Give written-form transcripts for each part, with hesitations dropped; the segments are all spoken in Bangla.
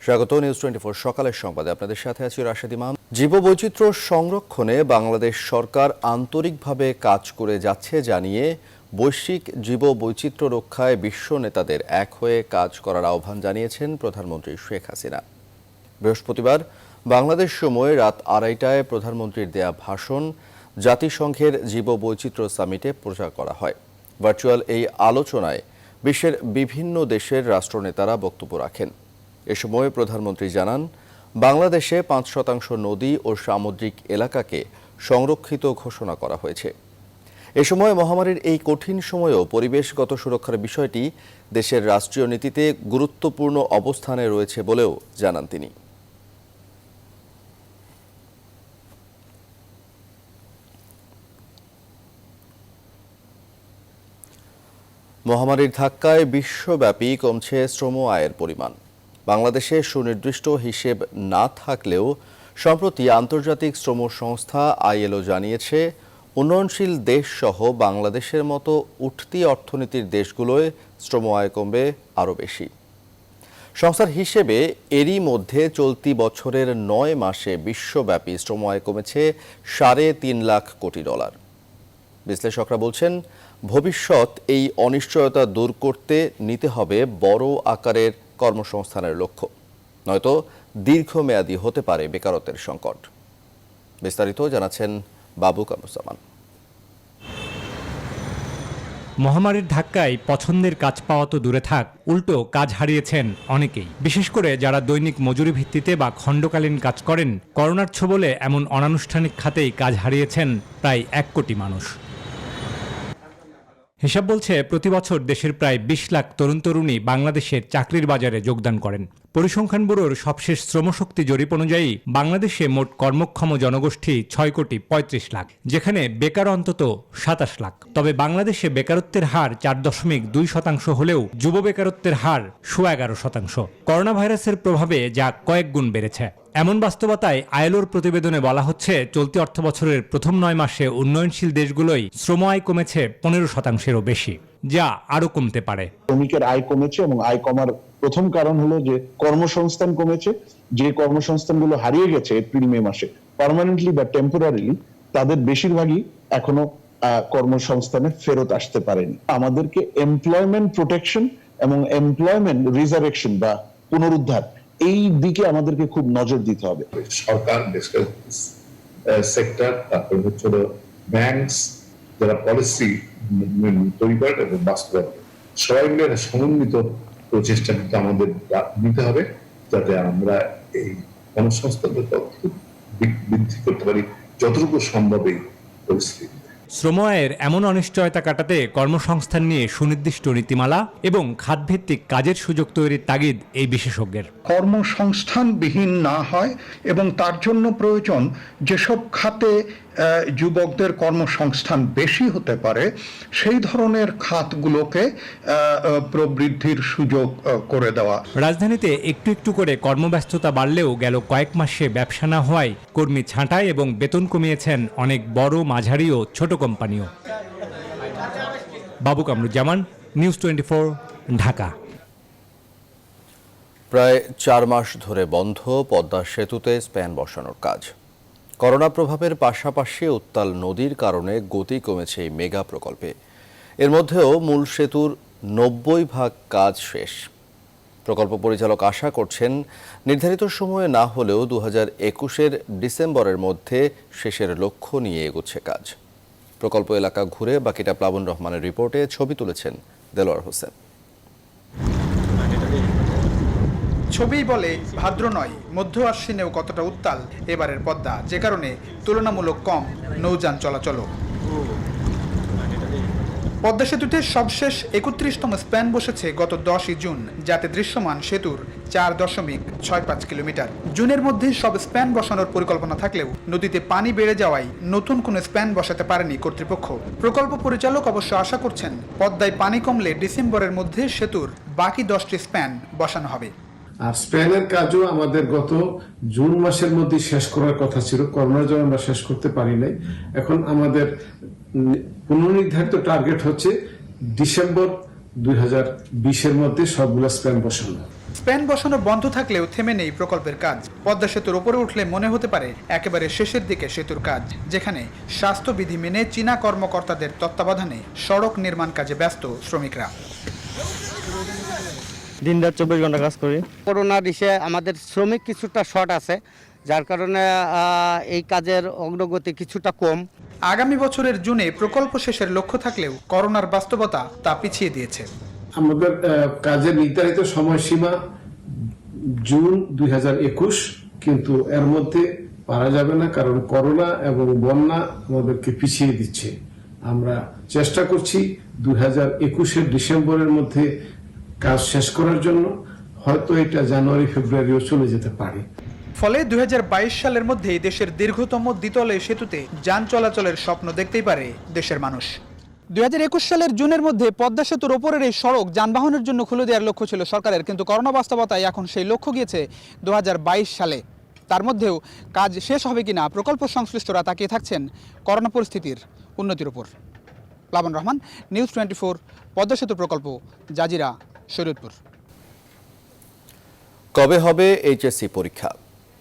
স্বাগত নিউজ 24 সকালের সংবাদে আপনাদের সাথে আছি রাশেদ ইমাম। জীববৈচিত্র্য সংরক্ষণে বাংলাদেশ সরকার আন্তরিকভাবে কাজ করে যাচ্ছে জানিয়ে বৈশ্বিক জীববৈচিত্র্য রক্ষায় বিশ্ব নেতাদের এক হয়ে কাজ করার আহ্বান জানিয়েছেন প্রধানমন্ত্রী শেখ হাসিনা। বৃহস্পতিবার বাংলাদেশ সময় রাত 2:30টায় প্রধানমন্ত্রীর দেয়া ভাষণ জাতিসংঘের জীববৈচিত্র্য সামিটে প্রচার করা হয়। ভার্চুয়াল এই আলোচনায় বিশ্বের বিভিন্ন দেশের রাষ্ট্রনেতারা বক্তব্য রাখেন। এ সময় প্রধানমন্ত্রী জানান, বাংলাদেশে 5% নদী ও সামুদ্রিক এলাকাকে সংরক্ষিত ঘোষণা করা হয়েছে। এ সময় মহামারীর এই কঠিন সময়েও পরিবেশগত সুরক্ষার বিষয়টি দেশের রাষ্ট্রীয় নীতিতে গুরুত্বপূর্ণ অবস্থানে রয়েছে বলেও জানান তিনি। মহামারীর ধাক্কায় বিশ্বব্যাপী কমছে শ্রম আয়ের পরিমাণ। বাংলাদেশে সুনির্দিষ্ট হিসেব না থাকলেও সম্প্রতি আন্তর্জাতিক শ্রম সংস্থা ILO জানিয়েছে, উন্নয়নশীল দেশসহ বাংলাদেশের মতো উঠতি অর্থনীতির দেশগুলোয় শ্রম আয় কমবে আরও বেশি। সংস্থার হিসেবে এরই মধ্যে চলতি বছরের 9 মাসে বিশ্বব্যাপী শ্রম আয় কমেছে $3.5 লাখ কোটি। বিশ্লেষকরা বলছেন, ভবিষ্যৎ এই অনিশ্চয়তা দূর করতে নিতে হবে বড় আকারের কর্মসংস্থানের লক্ষ্য, নয়তো দীর্ঘমেয়াদী হতে পারে বেকারত্বের সংকট। বিস্তারিত জানাচ্ছেন বাবু কামরুজ্জামান। মহামারীর ধাক্কায় পছন্দের কাজ পাওয়া তো দূরে থাক, উল্টো কাজ হারিয়েছেন অনেকেই। বিশেষ করে যারা দৈনিক মজুরি ভিত্তিতে বা খণ্ডকালীন কাজ করেন। করোনার ছোবলে এমন অনানুষ্ঠানিক খাতেই কাজ হারিয়েছেন প্রায় 1 কোটি মানুষ। হিসাব বলছে, প্রতি বছর দেশের প্রায় 20 লাখ তরুণ তরুণী বাংলাদেশের চাকরির বাজারে যোগদান করেন। পরিসংখ্যান ব্যুরোর সবশেষ শ্রমশক্তি জরিপ অনুযায়ী বাংলাদেশে মোট কর্মক্ষম জনগোষ্ঠী 6.35 লাখ, যেখানে বেকার অন্তত 27 লাখ। তবে বাংলাদেশে বেকারত্বের হার 4.2% হলেও যুব বেকারত্বের হার 11%। করোনা ভাইরাসের প্রভাবে যা কয়েক গুণ বেড়েছে। এমন বাস্তবতায় ILOর প্রতিবেদনে বলা হচ্ছে, চলতি অর্থবছরের প্রথম 9 মাসে উন্নয়নশীল দেশগুলোই শ্রম আয় কমেছে 15%-এরও বেশি, যা আরও কমতে পারে। শ্রমিকের আয় কমেছে এবং আয় কমার প্রথম কারণ হলো যে কর্মসংস্থান কমেছে। যে কর্মসংস্থানগুলো হারিয়ে গেছে এপ্রিল-মে মাসে পার্মানেন্টলি বা টেম্পোরারিলি, তাদের বেশিরভাগই এখনো কর্মসংস্থানে ফেরত আসতে পারেনি। আমাদেরকে এমপ্লয়মেন্ট প্রোটেকশন এবং এমপ্লয়মেন্ট রিজারেকশন বা পুনরুদ্ধার, এই দিকে আমাদেরকে খুব নজর দিতে হবে। সরকার, সেক্টর, তারপর হচ্ছে ব্যাংকস, যারা পলিসি তৈরি করেন এবং বাস্তবায়ন, সবাই মিলে একটা সমন্বিত প্রচেষ্টা কিন্তু আমাদের নিতে হবে, যাতে আমরা এই কর্মসংস্থানকে বৃদ্ধি করতে পারি যতটুকু সম্ভব এই পরিস্থিতি। শ্রম আয়ের এমন অনিশ্চয়তা কাটাতে কর্মসংস্থান নিয়ে সুনির্দিষ্ট নীতিমালা এবং খাতভিত্তিক কাজের সুযোগ তৈরির তাগিদ এই বিশেষজ্ঞের। কর্মসংস্থানবিহীন না হয় এবং তার জন্য প্রয়োজন যেসব খাতে যুবকদের কর্মসংস্থান বেশি হতে পারে, সেই ধরনের খাতগুলোকে প্রবৃদ্ধির সুযোগ করে দেওয়া। রাজধানীতে একটু একটু করে কর্মব্যস্ততা বাড়লেও গেল কয়েক মাসে ব্যবসা না হওয়ায় কর্মী ছাঁটাই এবং বেতন কমিয়েছেন অনেক বড়, মাঝারি ও ছোট কোম্পানিও। বাবু কামরুজ্জামান, নিউজ 24, ঢাকা। প্রায় 4 মাস ধরে বন্ধ পদ্মা সেতুতে স্প্যান বসানোর কাজ। করোনা প্রভাবের পাশাপাশি উত্তাল নদীর কারণে গতি কমেছে এই মেগা প্রকল্পে। এর মধ্যেও মূল সেতুর 90% কাজ শেষ। প্রকল্প পরিচালক আশা করছেন, নির্ধারিত সময়ে না হলেও 2021-এর ডিসেম্বরের মধ্যে শেষের লক্ষ্য নিয়ে এগোচ্ছে কাজ। প্রকল্প এলাকা ঘুরে বাকিটা প্লাবন রহমানের রিপোর্টে ছবি তুলেছেন দেলোয়ার হোসেন। ছবিই বলে ভাদ্র নয়, মধ্য আশ্বিনেও কতটা উত্তাল এবারের পদ্মা, যে কারণে তুলনামূলক কম নৌযান চলাচল। পদ্মা সেতুতে সবশেষ 31তম স্প্যান বসেছে গত 10ই জুন, যাতে দৃশ্যমান সেতুর 4.65 কিলোমিটার। জুনের মধ্যে সব স্প্যান বসানোর পরিকল্পনা থাকলেও নদীতে পানি বেড়ে যাওয়ায় নতুন কোনো স্প্যান বসাতে পারেনি কর্তৃপক্ষ। প্রকল্প পরিচালক অবশ্য আশা করছেন, পদ্মায় পানি কমলে ডিসেম্বরের মধ্যে সেতুর বাকি 10টি স্প্যান বসানো হবে। আর স্প্যানের কাজও আমাদের গত জুন মাসের মধ্যে শেষ করার কথা ছিল, করোনার জন্য আমরা শেষ করতে পারি নাই। এখন আমাদের পুনর্নির্ধারিত টার্গেট হচ্ছে ডিসেম্বর 2020-এর মধ্যে সবগুলো স্প্যান বসানো। স্প্যান বসানো বন্ধ থাকলেও থেমে নেই প্রকল্পের কাজ। পদ্মা সেতুর উপরে উঠলে মনে হতে পারে একেবারে শেষের দিকে সেতুর কাজ, যেখানে স্বাস্থ্যবিধি মেনে চীনা কর্মকর্তাদের তত্ত্বাবধানে সড়ক নির্মাণ কাজে ব্যস্ত শ্রমিকরা। দিনরাত 24 ঘন্টা কাজ করি। করোনার ইসে আমাদের শ্রমিক কিছুটা শর্ট আছে, যার কারণে এই কাজের অগ্রগতি কিছুটা কম। আগামী বছরের জুনে প্রকল্প শেষের লক্ষ্য থাকলেও করোনার বাস্তবতা তা পিছিয়ে দিয়েছে। আমাদের কাজের নির্ধারিত সময়সীমা জুন 2021, কিন্তু এর মধ্যে পারা যাবে না, কারণ করোনা এবং বন্যা আমাদেরকে পিছিয়ে দিচ্ছে। আমরা চেষ্টা করছি 2021-এর ডিসেম্বরের মধ্যে কাজ শেষ করার জন্য। হয়তো এটা জানুয়ারি ফেব্রুয়ারিও চলে যেতে পারে। ফলে 2022 সালের মধ্যেই দেশের দীর্ঘতম দ্বিতলে সেতুতে যান চলাচলের স্বপ্ন দেখতেই পারে দেশের মানুষ। 2021 সালের জুনের মধ্যে পদ্মা সেতুর ওপরের এই সড়ক যানবাহনের জন্য খুলে দেওয়ার লক্ষ্য ছিল সরকারের, কিন্তু করোনা বাস্তবতায় এখন সেই লক্ষ্য গিয়েছে 2022 সালে। তার মধ্যেও কাজ শেষ হবে কিনা প্রকল্প সংশ্লিষ্টরা তাকিয়ে থাকছেন করোনা পরিস্থিতির উন্নতির উপর। প্লাবন রহমান, নিউজ 24, পদ্মা সেতু প্রকল্প, জাজিরা, শরীয়তপুর। কবে হবে এইচএসসি পরীক্ষা,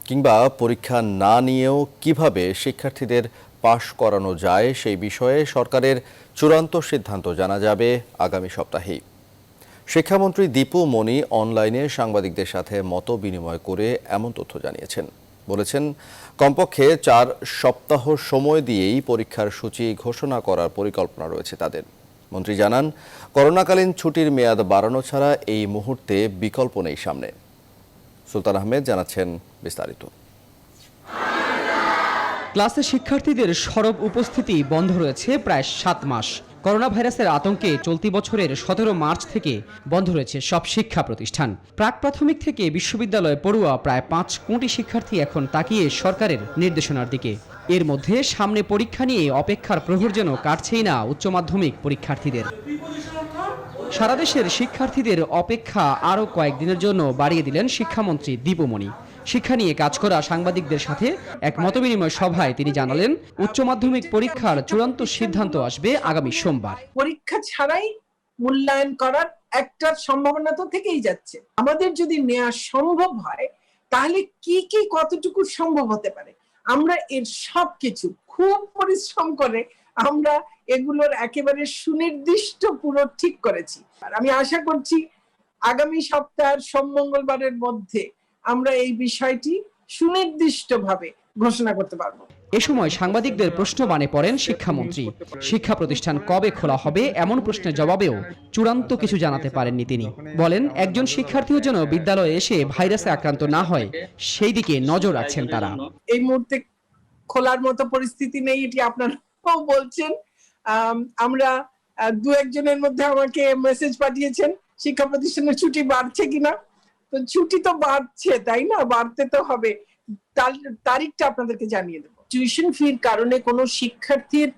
কিংবা পরীক্ষা না নিয়েও কিভাবে শিক্ষার্থীদের পাশ করানো যায় সেই বিষয়ে সরকারের চূড়ান্ত সিদ্ধান্ত জানা যাবে আগামী সপ্তাহেই। শিক্ষামন্ত্রী দীপু মনি অনলাইনে সাংবাদিকদের সাথে মত বিনিময় করে এমন তথ্য জানিয়েছেন। বলেছেন, কমপক্ষে 4 সপ্তাহ সময় দিয়েই পরীক্ষার সূচি ঘোষণা করার পরিকল্পনা রয়েছে তাদের। মন্ত্রী জানান, করোনাকালীন ছুটির মেয়াদ বাড়ানো ছাড়া এই মুহূর্তে বিকল্প নেই সামনে। সুলতান আহমেদ জানাচ্ছেন বিস্তারিত। ক্লাসে শিক্ষার্থীদের সরব উপস্থিতি বন্ধ রয়েছে প্রায় 7 মাস। করোনা ভাইরাসের আতঙ্কে চলতি বছরের 17 মার্চ থেকে বন্ধ রয়েছে সব শিক্ষা প্রতিষ্ঠান। প্রাক প্রাথমিক থেকে বিশ্ববিদ্যালয়ে পড়ুয়া প্রায় 5 কোটি শিক্ষার্থী এখন তাকিয়ে সরকারের নির্দেশনার দিকে। এর মধ্যে সামনে পরীক্ষা নিয়ে অপেক্ষার প্রহর যেন কাটছেই না উচ্চ মাধ্যমিক পরীক্ষার্থীদের। সারা দেশের শিক্ষার্থীদের অপেক্ষা আরও কয়েকদিনের জন্য বাড়িয়ে দিলেন শিক্ষামন্ত্রী দীপু মনি। শিক্ষা নিয়ে কাজ করা সাংবাদিকদের সাথে এক মতবিনিময় সভায় তিনি জানালেন, উচ্চ মাধ্যমিক পরীক্ষার চূড়ান্ত সিদ্ধান্ত আসবে আগামী সোমবার। পরীক্ষা ছাড়াই মূল্যায়ন করার একটা সম্ভাবনা তো থেকেই যাচ্ছে। আমাদের যদি নেওয়া সম্ভব হয়, তাহলে কি কি কতটুকু সম্ভব হতে পারে, আমরা এর সবকিছু খুব পরিশ্রম করে আমরা এগুলোর একেবারে সুনির্দিষ্ট পুরো ঠিক করেছি। আর আমি আশা করছি আগামী সপ্তাহের সোম মঙ্গলবারের মধ্যে আমরা এই বিষয়টি সুনির্দিষ্টভাবে ঘোষণা করতে পারবো। এ সময় সাংবাদিকদের প্রশ্ন বানে পড়েন শিক্ষামন্ত্রী। শিক্ষা প্রতিষ্ঠান কবে খোলা হবে এমন প্রশ্নের জবাবেও চূড়ান্ত কিছু জানাতে পারেননি তিনি। বলেন, একজন শিক্ষার্থীও যেন বিদ্যালয়ে এসে ভাইরাসে আক্রান্ত না হয় সেই দিকে নজর রাখছেন তারা। এই মুহূর্তে খোলার মতো পরিস্থিতি নেই, এটি আপনারাও বলছেন। আমরা 2-1 জনের মধ্যে আমাকে মেসেজ পাঠিয়েছেন শিক্ষা প্রতিষ্ঠানের ছুটি বাড়ছে কিনা। তো ছুটি তো বাড়ছে, তাই না? বাড়তে তো হবে, তারিখটা আপনাদেরকে জানিয়ে দেবো। টিউশন ফির কারণে কোনো শিক্ষার্থীর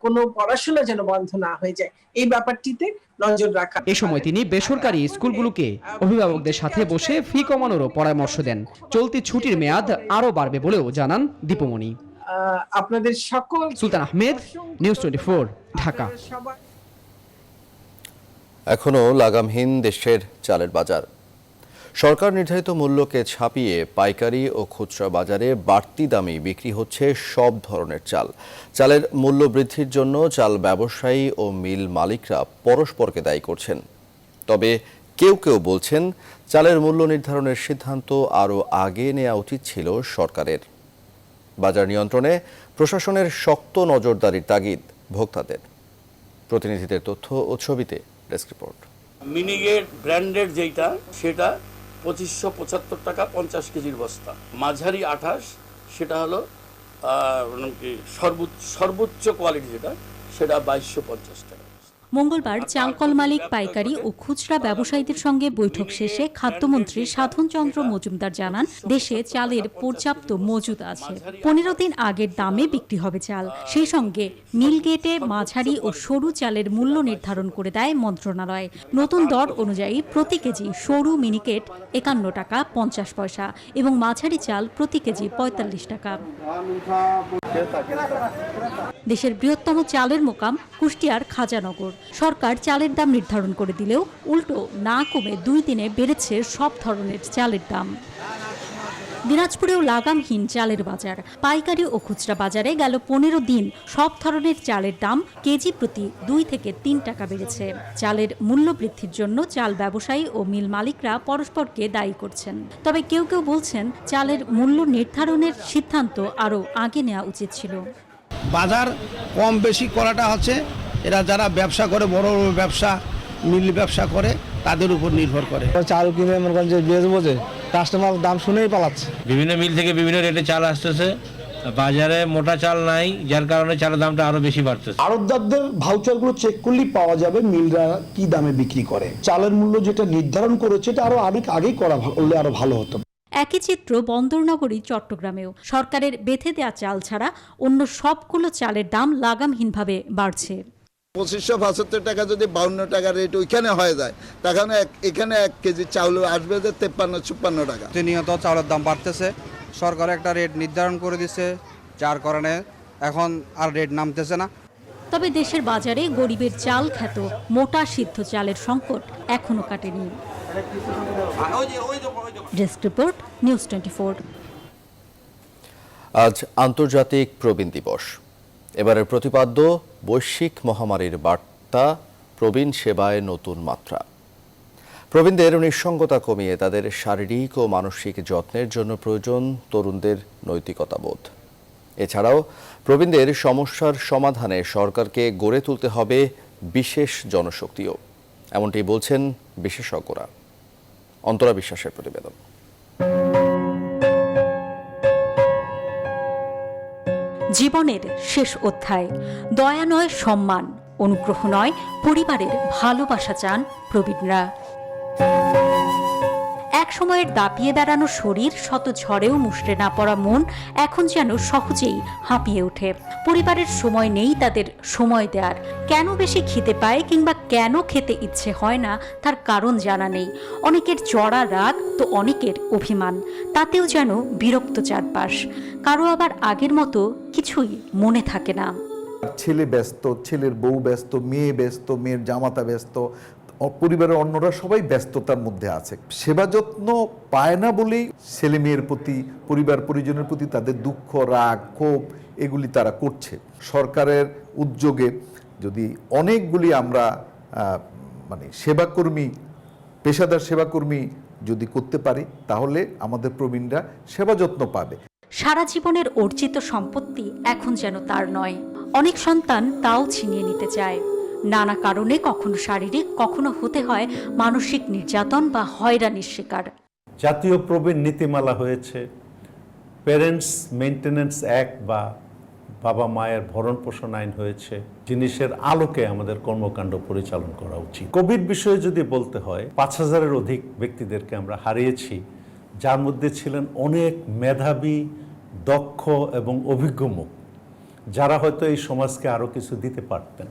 কোনো পড়াশোনা যেন বন্ধ না হয়ে যায়, এই ব্যাপারটিতে নজর রাখা। এ সময় তিনি বেসরকারি স্কুলগুলোকে অভিভাবকদের সাথে বসে ফি কমানোরও পরামর্শ দেন। চলতি ছুটির মেয়াদ আরো বাড়বে বলেও জানান দীপু মনি। আপনাদের সকল। সুলতান আহমেদ, নিউজ 24, ঢাকা। এখনো লাগামহীন দেশের চালের বাজার। সরকার নির্ধারিত মূল্যকে ছাপিয়ে পাইকারি ও খুচরা বাজারে বাড়তি দামে বিক্রি হচ্ছে সব ধরনের চাল। চালের মূল্য বৃদ্ধির জন্য চাল ব্যবসায়ী ও মিল মালিকরা পরস্পরকে দায়ী করছেন। তবে কেউ কেউ বলছেন, চালের মূল্য নির্ধারণের সিদ্ধান্ত আরও আগে নেওয়া উচিত ছিল সরকারের। বাজার নিয়ন্ত্রণে প্রশাসনের শক্ত নজরদারির তাগিদ ভোক্তাদের। প্রতিনিধিদের তথ্য ও ছবিতে ডেস্ক রিপোর্ট। মিনিগেট ব্র্যান্ডের যেটা, সেটা 2575 টাকা 50 কেজির বস্তা। মাঝারি 28, সেটা হলো সর্বোচ্চ কোয়ালিটি যেটা, সেটা 2250 টাকা। মঙ্গলবার চালকল মালিক, পাইকারি ও খুচরা ব্যবসায়ীদের সঙ্গে বৈঠক শেষে খাদ্যমন্ত্রী সাধন চন্দ্র মজুমদার জানান, দেশে চালের পর্যাপ্ত মজুদ আছে। 15 দিন আগের দামে বিক্রি হবে চাল। সেই সঙ্গে মিলগেটে মাঝারি ও সরু চালের মূল্য নির্ধারণ করে দেয় মন্ত্রণালয়। নতুন দর অনুযায়ী প্রতি কেজি সরু মিনিকেট 51 টাকা 50 পয়সা এবং মাঝারি চাল প্রতি কেজি 45 টাকা। দেশের বৃহত্তম চালের মোকাম কুষ্টিয়ার খাজানগর। সরকার চালের দাম নির্ধারণ করে দিলেও উল্টো না কমে 2 দিনে বেড়েছে সব ধরনের চালের দাম। দিনাজপুরেও লাগামহীন চালের বাজার। পাইকারি ও খুচরা বাজারে গেল 15 দিন সব ধরনের চালের দাম কেজি প্রতি 2 থেকে 3 টাকা বেড়েছে। চালের মূল্য বৃদ্ধির জন্য চাল ব্যবসায়ী ও মিল মালিকরা পরস্পরকে দায়ী করছেন। তবে কেউ কেউ বলছেন চালের মূল্য নির্ধারণের সিদ্ধান্ত আরও আগে নেওয়া উচিত ছিল। বাজার কম বেশি করাটা হচ্ছে এরা যারা ব্যবসা করে, বড় বড় ব্যবসা, মিল ব্যবসা করে, তাদের উপর নির্ভর করে। চাল কিনে মনে করেন যে বেচবো, যে কাস্টমার দাম শুনেই পালাচ্ছে। বিভিন্ন মিল থেকে বিভিন্ন রেটে চাল আসতেছে, বাজারে মোটা চাল নাই, যার কারণে চালের দামটা আরো বেশি বাড়তেছে। আড়তদারদের ভাউচারগুলো চেক করলেই পাওয়া যাবে মিলরা কি দামে বিক্রি করে। চালের মূল্য যেটা নির্ধারণ করেছে এটা আরো অনেক আগেই করা হলে আরো ভালো হতো। একই চিত্র বন্দরনগরী চট্টগ্রামেও। সরকারের বেঁধে দেয়া চাল ছাড়া অন্য সবগুলো চালের দাম লাগামহীনভাবে বাড়ছে। 2575 টাকা যদি 52 টাকা রেট ওইখানে হয়ে যায়, তখন এখানে 1 কেজি চাউল আসবে যে 53-56 টাকা। প্রতিনিয়ত চাউলের দাম বাড়তেছে। সরকার একটা রেট নির্ধারণ করে দিচ্ছে, যার কারণে এখন আর রেট নামতেছে না। তবে দেশের বাজারে গরিবের চাল খ্যাত মোটা সিদ্ধ চালের সংকট এখনো কাটেনি। Desk report, news 24। আজ আন্তর্জাতিক প্রবীণ দিবস। এবারের প্রতিপাদ্য বৈশ্বিক মহামারীর বার্তা, প্রবীণ সেবায় নতুন মাত্রা। প্রবীণদের নিঃসঙ্গতা কমিয়ে তাদের শারীরিক ও মানসিক যত্নের জন্য প্রয়োজন তরুণদের নৈতিকতাবোধ। এছাড়াও প্রবীণদের সমস্যার সমাধানে সরকারকে গড়ে তুলতে হবে বিশেষ জনশক্তিও, এমনটি বলছেন বিশেষজ্ঞরা। অন্তরা বিশ্বাসের প্রতিবেদন। জীবনের শেষ অধ্যায়। দয়া নয় সম্মান, অনুগ্রহ নয় পরিবারের ভালোবাসা চান প্রবীণরা। এক সময়ের দাপিয়ে বেড়ানো শরীর, শত ঝড়েও মুষড়ে না পড়া মন এখন যেন সহজেই হাঁপিয়ে ওঠে। পরিবারের সময় নেই তাদের সময় দেওয়ার। কেন বেশি খেতে পায় কিংবা কেন খেতে ইচ্ছে হয় না তার কারণ জানা নেই। অনেকের চড়া রাগ তো অনেকের অভিমান, তাতেও যেন বিরক্ত চারপাশ। কারো আবার আগের মতো কিছুই মনে থাকে না। ছেলে ব্যস্ত, ছেলের বউ ব্যস্ত, মেয়ে ব্যস্ত, মেয়ের জামাতা ব্যস্ত, পরিবারের অন্যরা সবাই ব্যস্ততার মধ্যে আছে। সেবা যত্ন পায় না বলেই ছেলে মেয়ের প্রতি, পরিবার পরিজনের প্রতি তাদের দুঃখ, রাগ, ক্ষোভ এগুলি তারা করছে। সরকারের উদ্যোগে যদি অনেকগুলি আমরা সেবাকর্মী, পেশাদার সেবাকর্মী যদি করতে পারি, তাহলে আমাদের প্রবীণরা সেবা যত্ন পাবে। সারা জীবনের অর্জিত সম্পত্তি এখন যেন তার নয়। অনেক সন্তান তাও ছিনিয়ে নিতে চায়। নানা কারণে কখনো শারীরিক, কখনো হতে হয় মানসিক নির্যাতন বা হয়রানির শিকার। জাতীয় প্রবীণ নীতিমালা হয়েছে, প্যারেন্টস মেইনটেনেন্স অ্যাক্ট বা বাবা মায়ের ভরণ পোষণ আইন হয়েছে। জিনিসের আলোকে আমাদের কর্মকাণ্ড পরিচালনা করা উচিত। কোভিড বিষয়ে যদি বলতে হয়, 5000-এর অধিক ব্যক্তিদেরকে আমরা হারিয়েছি, যার মধ্যে ছিলেন অনেক মেধাবী, দক্ষ এবং অভিজ্ঞ মুখ, যারা হয়তো এই সমাজকে আরো কিছু দিতে পারতেন।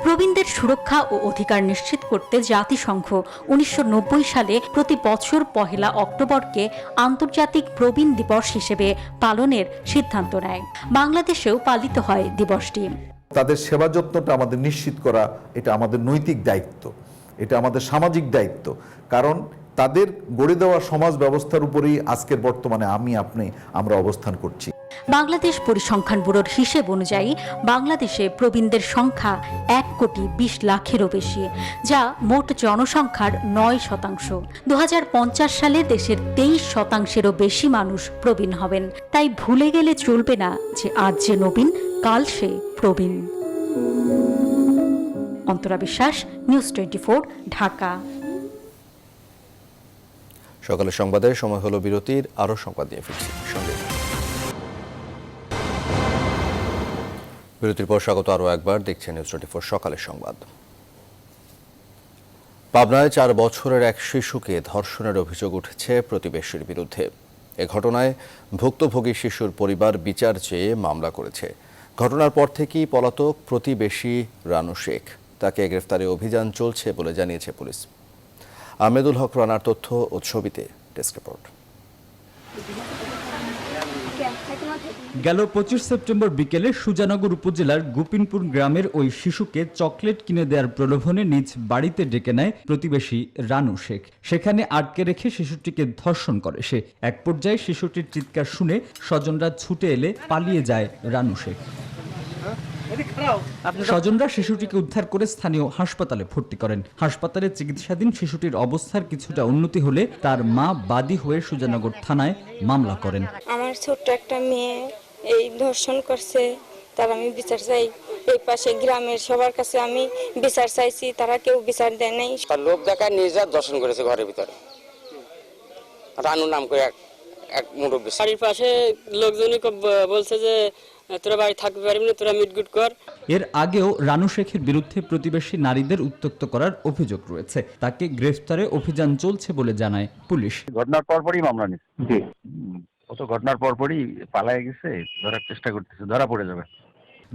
প্রবীণদের সুরক্ষা ও অধিকার নিশ্চিত করতে জাতিসংঘ 1990 সালে প্রতি বছর 1 অক্টোবরকে আন্তর্জাতিক প্রবীণ দিবস হিসেবে পালনের সিদ্ধান্ত নেয়। বাংলাদেশেও পালিত হয় দিবসটি। তাদের সেবা যত্নটা আমাদের নিশ্চিত করা, এটা আমাদের নৈতিক দায়িত্ব, এটা আমাদের সামাজিক দায়িত্ব। কারণ তাদের গড়ে দেওয়া সমাজ ব্যবস্থার উপরেই আজকের বর্তমানে আমরা অবস্থান করছি। বাংলাদেশ পরিসংখ্যান ব্যুরোর হিসেব অনুযায়ী বাংলাদেশে প্রবীণদের সংখ্যা 1,20,00,000-এরও বেশি, যা মোট জনসংখ্যার 9%। 2050 সালে দেশের 23%-এরও বেশি মানুষ প্রবীণ হবেন। তাই ভুলে গেলে চলবে না যে আজ যে নবীন, কাল সে প্রবীণ। অন্তরা বিশ্বাস, নিউজ 24, ঢাকা। সকালের সংবাদের সময় হলো বিরতির। আরও সংবাদ নিয়ে ফিরছি সঙ্গে। বিরতির পর স্বাগত আরও একবার, দেখছেন নিউজ 24 সকালের সংবাদ। পাবনায় 4 বছরের এক শিশুকে ধর্ষণের অভিযোগ উঠেছে প্রতিবেশীর বিরুদ্ধে। এ ঘটনায় ভুক্তভোগী শিশুর পরিবার বিচার চেয়ে মামলা করেছে। ঘটনার পর থেকেই পলাতক প্রতিবেশী রানু শেখ। তাকে গ্রেফতারে অভিযান চলছে বলে জানিয়েছে পুলিশ। আহমেদুল হক রানার তথ্য ও ছবিতে ডেস্ক রিপোর্ট। গেল 25 সেপ্টেম্বর বিকেলে সুজানগর উপজেলার গোপিনপুর গ্রামের ওই শিশুকে চকলেট কিনে দেওয়ার প্রলোভনে নিজ বাড়িতে ডেকে নেয় প্রতিবেশী রানু শেখ। সেখানে আটকে রেখে শিশুটিকে ধর্ষণ করে সে। এক পর্যায়ে শিশুটির চিৎকার শুনে স্বজনরা ছুটে এলে পালিয়ে যায় রানু শেখ। স্বজনরা শিশুটিকে উদ্ধার করে স্থানীয় হাসপাতালে ভর্তি করেন। হাসপাতালে চিকিৎসাধীন শিশুটির অবস্থার কিছুটা উন্নতি হলে তার মা বাদী হয়ে সুজানগর থানায় মামলা করেন। আমার ছোট্ট একটা মেয়ে এই ধর্ষণ করছে, তার আমি বিচার চাই। এই পাশে গ্রামের সবার কাছে আমি বিচার চাইছি, তারা কেউ বিচার দেয় নাই। তার লোক দেখায় নির্যাত দর্শন করেছে ঘরের ভিতরে, রানু নাম করে এক মুরব্বী। বাড়ির পাশে লোকজনই বলছে যে তোরা বাড়ি থাকতে পারবি না, তোরা মিটগুট কর। এর আগেও রানু শেখের বিরুদ্ধে প্রতিবেশী নারীদের উত্ত্যক্ত করার অভিযোগ রয়েছে। তাকে গ্রেফতারে অভিযান চলছে বলে জানায় পুলিশ। ঘটনার পরপরই মামলা নিচ্ছে। ও তো ঘটনার পরপরই পালায় গেছে, ধরার চেষ্টা করতেছে, ধরা পড়ে যাবে।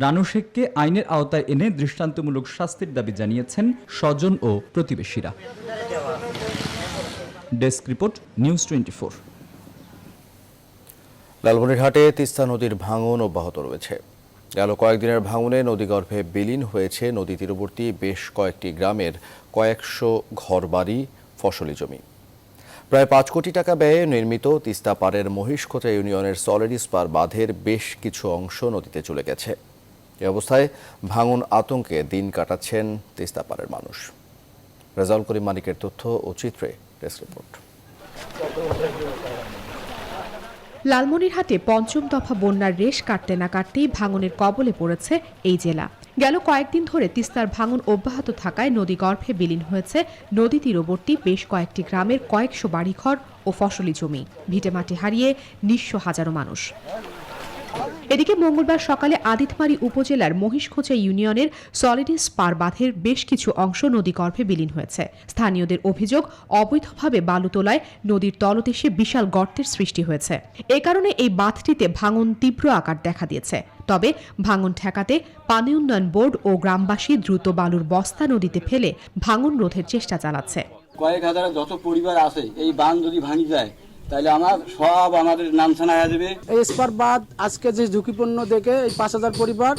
রানু শেখকে আইনের আওতায় এনে দৃষ্টান্তমূলক শাস্তির দাবি জানিয়েছেন স্বজন ও প্রতিবেশীরা। Desk report, news 24। লালমনিরহাটে তিস্তা নদীর ভাঙন অব্যাহত রয়েছে। গেল কয়েকদিনের ভাঙনে নদীগর্ভে বিলীন হয়েছে নদী তীরবর্তী বেশ কয়েকটি গ্রামের কয়েকশো ঘরবাড়ি, ফসলি জমি। প্রায় 5 কোটি টাকা ব্যয়ে নির্মিত তিস্তা পাড়ের মহিষখোঁচা ইউনিয়নের সলিডিস্পার বাঁধের বেশ কিছু অংশ নদীতে চলে গেছে। এ অবস্থায় ভাঙন আতঙ্কে দিন কাটাচ্ছেন তিস্তা পাড়ের মানুষ। রেজাউল করিম মানিকের তথ্য ও চিত্রে ডেস্ক রিপোর্ট। লালমনিরহাটে পঞ্চম দফা বন্যার রেশ কাটতে না কাটতেই ভাঙনের কবলে পড়েছে এই জেলা। গেল কয়েকদিন ধরে তিস্তার ভাঙন অব্যাহত থাকায় নদী গর্ভে বিলীন হয়েছে নদী তীরবর্তী বেশ কয়েকটি গ্রামের কয়েকশো বাড়িঘর ও ফসলি জমি। ভিটেমাটি হারিয়ে নিঃস্ব হাজারো মানুষ। এদিকে মঙ্গলবার সকালে আদিতমারী উপজেলার মহিষখোঁচা ইউনিয়নের সলিডিস্পার বাঁধের বেশ কিছু অংশ নদীগর্ভে বিলীন হয়েছে। স্থানীয়দের অভিযোগ, অবৈধভাবে বালু তোলায় নদীর তলদেশে বিশাল গর্তের সৃষ্টি হয়েছে। এ কারণে এই বাঁধটিতে ভাঙন তীব্র আকার দেখা দিয়েছে। তবে ভাঙন ঠেকাতে পানি উন্নয়ন বোর্ড ও গ্রামবাসী দ্রুত বালুর বস্তা নদীতে ফেলে ভাঙন রোধের চেষ্টা চালাচ্ছে। কয়েক হাজার যত পরিবার আছে, এই বাঁধ যদি ভাঙি যায় তাহলে আমাদের নামছানা হয়ে যাবে। এই স্পার বাঁধ আজকে যে ঝুঁকিপূর্ণ দেখে এই 5000 পরিবার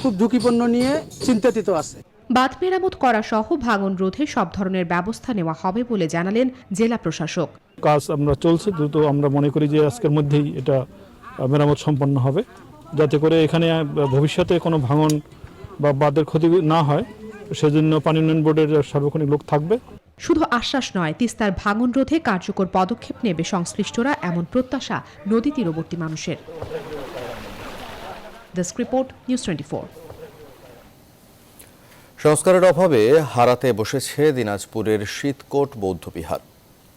খুব ঝুঁকিপূর্ণ নিয়ে চিন্তিত আছে। বাঁধ মেরামত করা সহ ভাঙন রোধে সব ধরনের ব্যবস্থা নেওয়া হবে বলে জানালেন জেলা প্রশাসক। কাজ আমরা চলছে, দ্রুত আমরা মনে করি যে আজকের মধ্যেই এটা মেরামত সম্পন্ন হবে, যাতে করে এখানে ভবিষ্যতে কোনো ভাঙন বা বাঁধের ক্ষতি না হয়। সেজন্য পানি উন্নয়ন বোর্ডের সার্বক্ষণিক লোক থাকবে। শুধু আশ্বাস নয়, তিস্তার ভাঙন রোধে কার্যকর পদক্ষেপ নেবে সংশ্লিষ্টরা, এমন প্রত্যাশা নদী তীরবর্তী মানুষের। Desk report, news 24। সংস্কারের অভাবে হারাতে বসেছে দিনাজপুরের শীতকোট বৌদ্ধবিহার।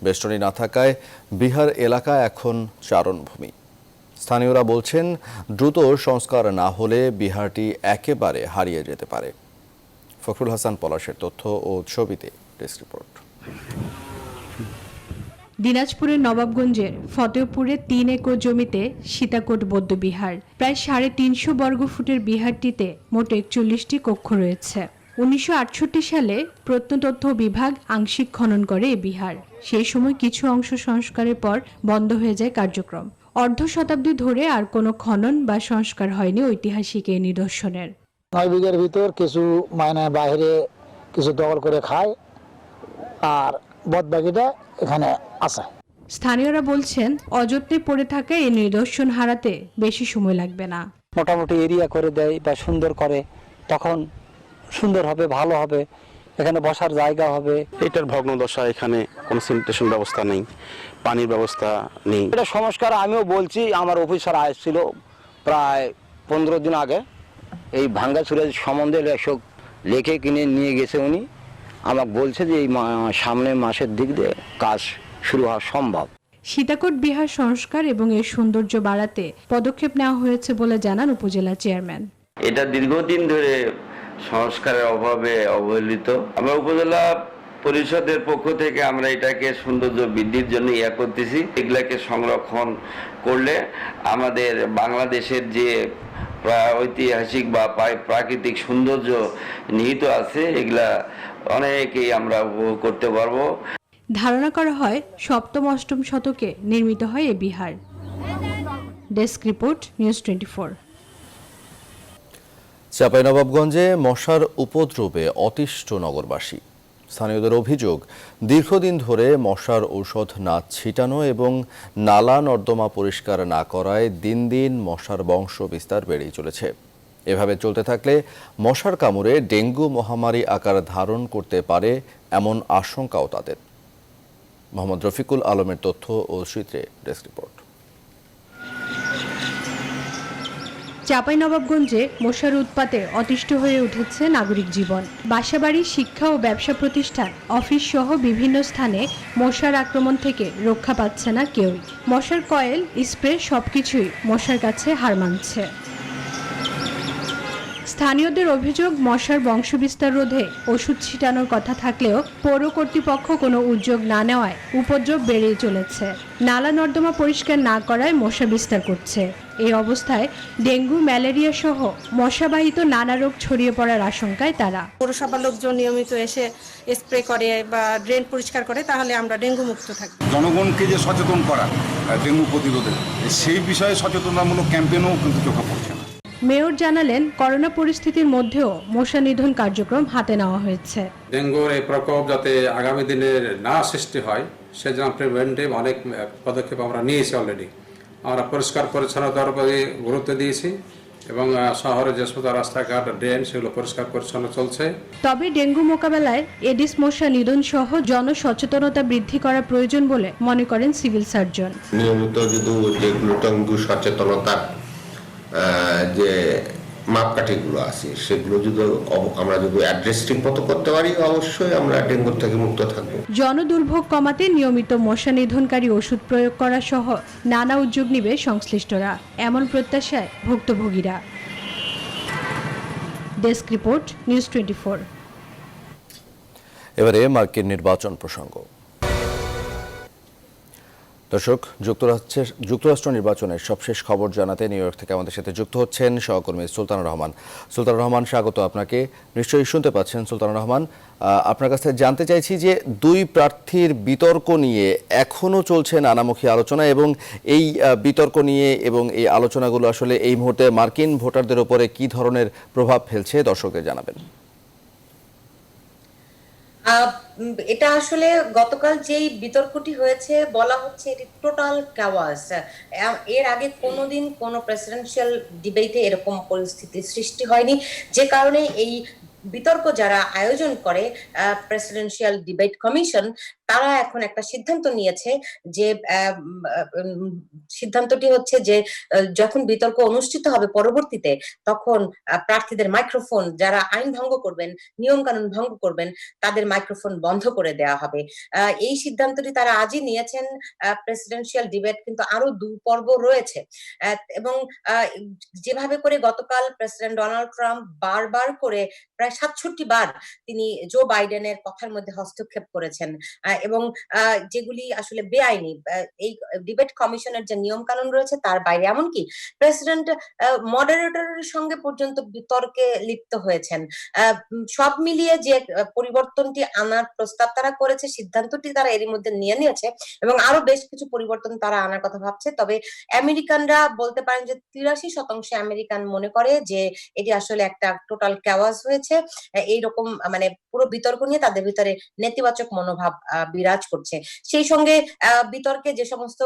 বেষ্টনী না থাকায় বিহার এলাকা এখন চারণভূমি। স্থানীয়রা বলছেন, দ্রুত সংস্কার না হলে বিহারটি একেবারে হারিয়ে যেতে পারে। ফখরুল হাসান পলাশের তথ্য ও ছবিতে ডেস্ক রিপোর্ট। দিনাজপুরের নবাবগঞ্জের ফতেহপুরে 3 একর জমিতে সীতাকোট বৌদ্ধবিহার। প্রায় 350 বর্গফুটের বিহারটিতে মোট 41টি কক্ষ রয়েছে। 1968 সালে প্রত্নতত্ত্ব বিভাগ আংশিক খনন করে এ বিহার। সেই সময় কিছু অংশ সংস্কারের পর বন্ধ হয়ে যায় কার্যক্রম। অর্ধ শতাব্দী ধরে আর কোনো খনন বা সংস্কার হয়নি ঐতিহাসিক এই নিদর্শনের। 9 বিঘার ভিতর কিছু বাইরে কিছু দখল করে খায়, আর বাদবাকিটা এখানে আছে। স্থানীয়রা বলছেন, অযত্নে পড়ে থাকা এই নিদর্শন হারাতে বেশি সময় লাগবে না। মোটামুটি এরিয়া করে দেয় বা সুন্দর করে, তখন সুন্দর হবে, ভালো হবে, এখানে বসার জায়গা হবে। এটার ভগ্নদশা, এখানে কোনো স্যানিটেশন ব্যবস্থা নেই, পানির ব্যবস্থা নেই। এটা সংস্কার আমিও বলছি, আমার অফিসার আসছিল প্রায় 15 দিন আগে, এই ভাঙ্গাচুরের সম্বন্ধে সব লেখে কিনে নিয়ে গেছে। উনি আমাকে বলছে যে এই সামনের মাসের দিক দিয়ে কাজ শুরু হওয়া সম্ভব। সীতাকোট বিহার সংস্কার এবং এর সৌন্দর্য বাড়াতে পদক্ষেপ নেওয়া হয়েছে বলে জানান উপজেলা চেয়ারম্যান। এটা দীর্ঘদিন ধরে সংস্কারের অভাবে অবহেলিত। আমরা উপজেলা পরিষদের পক্ষ থেকে আমরা এটাকে সৌন্দর্য বৃদ্ধির জন্য করতেছি। এগুলাকে সংরক্ষণ করলে আমাদের বাংলাদেশের যে ঐতিহাসিক বা প্রাকৃতিক সৌন্দর্য নিহিত আছে, এগুলা অনেকেই আমরা উপভোগ করতে পারবো। ধারণা করা হয় 7ম-8ম শতকে নির্মিত হয় এ বিহার। Desk report, news 24। চাঁপাইনবাবগঞ্জে মশার উপদ্রবে অতিষ্ঠ নগরবাসী। স্থানীয়দের অভিযোগ, দীর্ঘদিন ধরে মশার ঔষধ না ছিটানো এবং নালা নর্দমা পরিষ্কার না করায় দিন দিন মশার বংশ বিস্তার বেড়েই চলেছে। এভাবে চলতে থাকলে মশার কামড়ে ডেঙ্গু মহামারী আকার ধারণ করতে পারে এমন আশঙ্কাও তাদের। মোহাম্মদ রফিকুল আলমের তথ্য ও সূত্রে ডেস্ক রিপোর্ট। চাঁপাইনবাবগঞ্জে মশার উৎপাতে অতিষ্ঠ হয়ে উঠেছে নাগরিক জীবন। বাসাবাড়ি, শিক্ষা ও ব্যবসা প্রতিষ্ঠান, অফিস সহ বিভিন্ন স্থানে মশার আক্রমণ থেকে রক্ষা পাচ্ছে না কেউই। মশার কয়েল, স্প্রে সবকিছুই মশার কাছে হার মানছে। স্থানীয়দের অভিযোগ, মশার বংশবিস্তার রোধে ওষুধ ছিটানোর কথা থাকলেও পৌর কর্তৃপক্ষ কোনো উদ্যোগ না নেওয়ায় উপদ্রব বেড়েই চলেছে। নালা নর্দমা পরিষ্কার না করায় মশা বিস্তার করছে। এই অবস্থায় ডেঙ্গু, ম্যালেরিয়া সহ মশাবাহিত নানা রোগ ছড়িয়ে পড়ার আশঙ্কায় তারা। পৌরসভার লোকজন নিয়মিত এসে স্প্রে করে বা ড্রেন পরিষ্কার করে, তাহলে আমরা ডেঙ্গু মুক্ত থাকব। জনগণকে যে সচেতন করা ডেঙ্গু প্রতিরোধে, সেই বিষয়ে সচেতনতামূলক ক্যাম্পেইনও কিন্তু চোখে পড়ছে না। মেয়র জানালেন, করোনা পরিস্থিতির মধ্যেও মশা নিধন কার্যক্রম হাতে নেওয়া হয়েছে। ডেঙ্গুর এই প্রকোপ যাতে আগামী দিনে না সৃষ্টি হয় সেজন্য প্রিভেন্টিভ অনেক পদক্ষেপ আমরা নিয়েছি অলরেডি। আমরা পরিষ্কার পরিচ্ছন্নতার উপরে গুরুত্ব দিয়েছি এবং শহরে যে সমস্ত রাস্তাঘাট, ড্রেন, সেগুলো পরিষ্কার পরিচ্ছন্ন চলছে। তবে ডেঙ্গু মোকাবেলায় এডিস মশা নিধন সহ জনসচেতনতা বৃদ্ধি করা প্রয়োজন বলে মনে করেন সিভিল সার্জন। নিয়মিত যদি যেগুলো ডেঙ্গু সচেতনতা যে মাপকাঠিগুলো আছে সেগুলো যদি আমরা যদি অ্যাড্রেস ঠিক মতো করতে পারি, অবশ্যই আমরা ডেঙ্গু থেকে মুক্ত থাকবো। জনদুর্ভোগ কমাতে নিয়মিত মশা নিধনকারী ওষুধ প্রয়োগ করা সহ নানা উদ্যোগ নিবে সংশ্লিষ্টরা, এমন প্রত্যাশায় ভুক্তভোগীরা। Desk report, news 24। এবারে মার্কিন নির্বাচন প্রসঙ্গ। দর্শক, যুক্তরাষ্ট্র নির্বাচনের সবশেষ খবর জানাতে নিউ ইয়র্ক থেকে আমাদের সাথে যুক্ত হচ্ছেন সহকর্মী সুলতানুর রহমান। সুলতানুর রহমান, স্বাগত আপনাকে। নিশ্চয়ই শুনতে পাচ্ছেন সুলতানুর রহমান। আপনার কাছ থেকে জানতে চাইছি যে দুই প্রার্থীর বিতর্ক নিয়ে এখনও চলছে নানামুখী আলোচনা, এবং এই বিতর্ক নিয়ে এবং এই আলোচনাগুলো আসলে এই মুহূর্তে মার্কিন ভোটারদের উপরে কি ধরনের প্রভাব ফেলছে দর্শকদের জানাবেন। এটা আসলে গতকাল যেই বিতর্কটি হয়েছে, বলা হচ্ছে এটি টোটাল ক্যাওয়াস। এর আগে কোনোদিন কোনো প্রেসিডেন্সিয়াল ডিবেটে এরকম পরিস্থিতি সৃষ্টি হয়নি, যে কারণে এই বিতর্ক যারা আয়োজন করে প্রেসিডেন্সিয়াল ডিবেট কমিশন, তারা এখন একটা সিদ্ধান্ত নিয়েছে যে সিদ্ধান্তটি হচ্ছে যে যখন বিতর্ক অনুষ্ঠিত হবে পরবর্তীতে, তখন প্রার্থীদের মাইক্রোফোন, যারা আইন ভঙ্গ করবেন, নিয়ম কানুন ভঙ্গ করবেন, তাদের মাইক্রোফোন বন্ধ করে দেওয়া হবে। এই সিদ্ধান্তটি তারা আজই নিয়েছেন। প্রেসিডেন্সিয়াল ডিবেট কিন্তু আরো 2 পর্ব রয়েছে, এবং যেভাবে করে গতকাল প্রেসিডেন্ট ডোনাল্ড ট্রাম্প বারবার করে প্রায় 67 বার তিনি জো বাইডেনের কথার মধ্যে হস্তক্ষেপ করেছেন, এবং যেগুলি আসলে বেআইনি। এই ডিবেট কমিশনের যে নিয়ম কানুন রয়েছে তার বাইরে, এমনকি প্রেসিডেন্ট মডারেটরের সঙ্গে পর্যন্ত বিতর্কে লিপ্ত হয়েছেন। সব মিলিয়ে যে পরিবর্তনটি আনার প্রস্তাব তারা করেছে, সিদ্ধান্তটি তারা এরই মধ্যে নিয়ে নিয়েছে, এবং আরো বেশ কিছু পরিবর্তন তারা আনার কথা ভাবছে। তবে আমেরিকানরা বলতে পারেন যে 83% আমেরিকান মনে করে যে এটি আসলে একটা টোটাল ক্যাওয়াস হয়েছে। এইরকম মানে পুরো বিতর্ক নিয়ে তাদের ভিতরে নেতিবাচক মনোভাব বিরাজ করছে। সেই সঙ্গে বিতর্কে যে সমস্ত